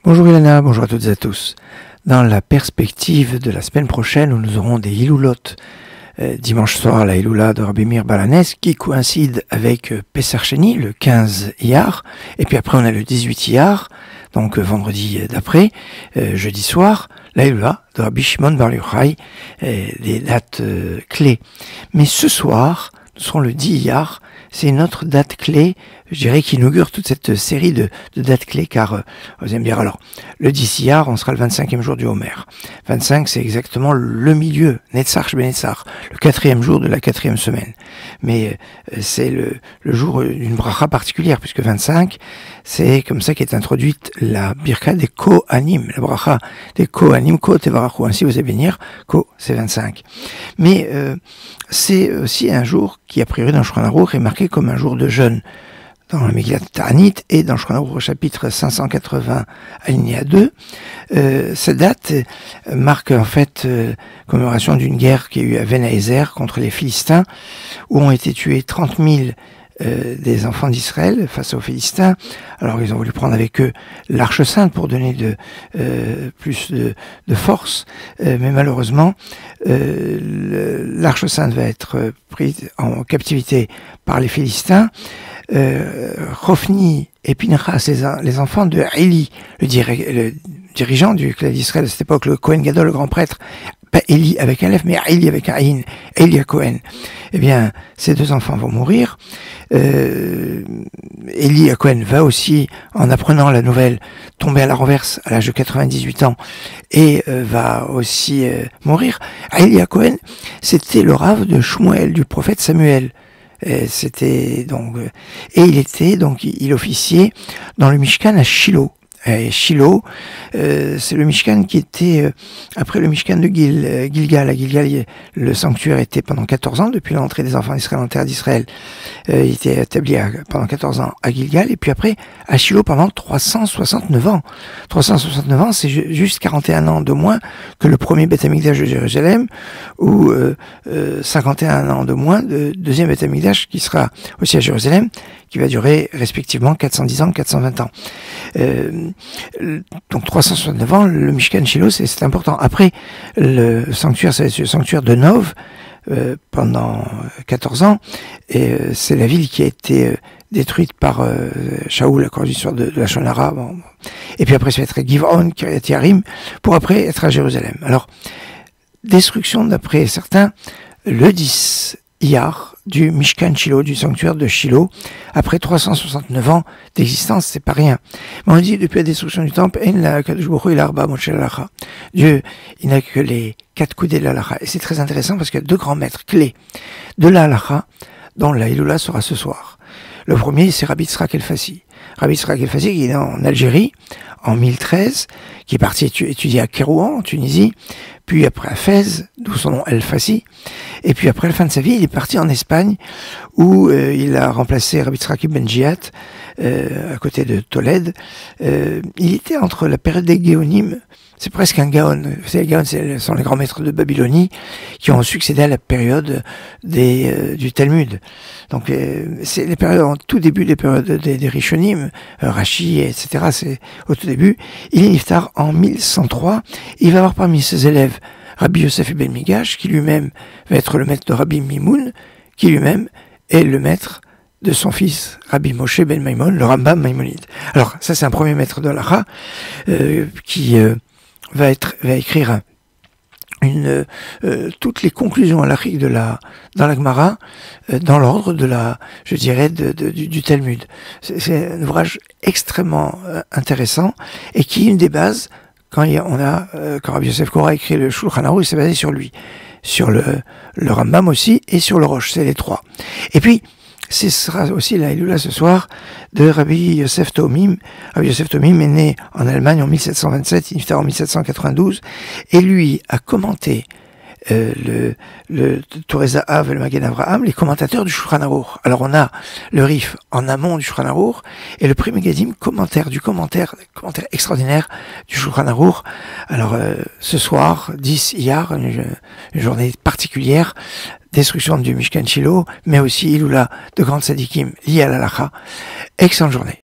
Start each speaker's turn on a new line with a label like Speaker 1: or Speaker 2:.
Speaker 1: Bonjour Ilana, bonjour à toutes et à tous. Dans la perspective de la semaine prochaine où nous aurons des Hiloulot, dimanche soir la Hiloula de Rabbi Meir Balanès qui coïncide avec Pessar Sheni, le 15 Iyar, et puis après on a le 18 Iyar, donc vendredi d'après, jeudi soir, la Hiloula de Rabbi Shimon Bar Yochai, les dates clés. Mais ce soir, nous serons le 10 Iyar, c'est une autre date clé, je dirais, qui inaugure toute cette série de dates clés, car vous allez me dire, alors, le 10 Iyar, on sera le 25e jour du Homer. 25, c'est exactement le milieu, Netzach Benetzach, le 4e jour de la 4e semaine. Mais c'est le jour d'une bracha particulière, puisque 25, c'est comme ça qu'est introduite la birka des Kohanim, la bracha des Kohanim, Ko Tevarachu, ainsi vous allez bénir, Ko, c'est 25. Mais c'est aussi un jour qui, a priori, dans le Shulchan Aruch, est marqué comme un jour de jeûne. Dans la Megillat Ta'anit et dans le Shulchan Aruch au chapitre 580 alinéa 2, cette date marque en fait commémoration d'une guerre qui a eu à Ben-Haézer contre les Philistins, où ont été tués 30 000 des enfants d'Israël face aux Philistins. Alors ils ont voulu prendre avec eux l'Arche Sainte pour donner plus de force, mais malheureusement l'Arche Sainte va être prise en captivité par les Philistins. Hofni et Pinchas, les enfants de Eli, le dirigeant du clan d'Israël à cette époque, le Kohen Gadol, le grand prêtre, pas Eli avec un Aleph, mais Eli avec un Aïn, Eli à Cohen. Eh bien, ces deux enfants vont mourir. Eli à Cohen va aussi, en apprenant la nouvelle, tomber à la renverse à l'âge de 98 ans et va aussi mourir. Eli à Cohen, c'était le rave de Shmuel, du prophète Samuel. C'était donc et il officiait dans le Mishkan à Shiloh. Shiloh, c'est le Mishkan qui était après le Mishkan de Gilgal. À Gilgal, le sanctuaire était pendant 14 ans, depuis l'entrée des enfants d'Israël en terre d'Israël. Il était établi pendant 14 ans à Gilgal, et puis après à Shiloh pendant 369 ans. 369 ans, c'est juste 41 ans de moins que le premier Beth Amikdash de Jérusalem, ou 51 ans de moins de deuxième Beth Amikdash qui sera aussi à Jérusalem, qui va durer respectivement 410 ans, 420 ans. Donc 369 ans, le Mishkan Shiloh, c'est important. Après, le sanctuaire, ça va être le sanctuaire de Nov, pendant 14 ans, et c'est la ville qui a été détruite par Shaoul à cause de l'histoire de la Shonara. Bon. Et puis après, ça va être Giv'on, Kiryat Yarim, pour après être à Jérusalem. Alors, destruction d'après certains, le 10 Iyar, du Mishkan Shiloh, du sanctuaire de Shiloh, après 369 ans d'existence, c'est pas rien. Mais on dit, depuis la destruction du temple, Dieu, il n'a que les 4 coudées de l'Halacha. Et c'est très intéressant parce qu'il y a 2 grands maîtres clés de l'Halacha, dont la Hiloula sera ce soir. Le premier, c'est Rabbi Yitzhak El-Fassi. Rabbi Yitzhak El-Fassi, qui est né en Algérie, en 1013, qui est parti étudier à Kérouan, en Tunisie, puis après à Fès, d'où son nom El-Fassi, et puis après la fin de sa vie, il est parti en Espagne, où il a remplacé Rabbi Yitzhak Ibn Jiyat, à côté de Tolède. Il était entre la période des Géonim, c'est presque un Gaon. Vous savez, les Gaon, ce sont les grands maîtres de Babylonie qui ont succédé à la période du Talmud. Donc, c'est les périodes, en tout début des périodes des Rishonim, Rashi, etc. C'est au tout début. Il est niftar en 1103. Il va avoir parmi ses élèves Rabbi Yosef Ibn Migash, qui lui-même va être le maître de Rabbi Mimoun, qui lui-même est le maître de son fils, Rabbi Moshe Ben Maimon, le Rambam Maimonide. Alors, ça, c'est un premier maître de l'Halacha, qui va écrire toutes les conclusions halachiques dans la Gemara, dans l'ordre du Talmud. C'est un ouvrage extrêmement intéressant et qui est une des bases quand Rabbi Yosef Kora a écrit le Shulchan Aruch, il s'est basé sur lui, sur le Rambam aussi et sur le Rosh, c'est les 3. Et puis ce sera aussi la Hiloula ce soir de Rabbi Yosef Tomim. Rabbi Yosef Tomim est né en Allemagne en 1727, il est niftar en 1792, et lui a commenté le Torah Zahav et le Magen Avraham, les commentateurs du Shulchan Aruch. Alors on a le Rif en amont du Shulchan Aruch et le Pri Megadim, commentaire extraordinaire du Shulchan Aruch. Alors ce soir, 10 Iyar, une journée particulière, destruction du Mishkan Shiloh, mais aussi Hiloula de grandes sadikim liées à l'Halacha. Excellente journée.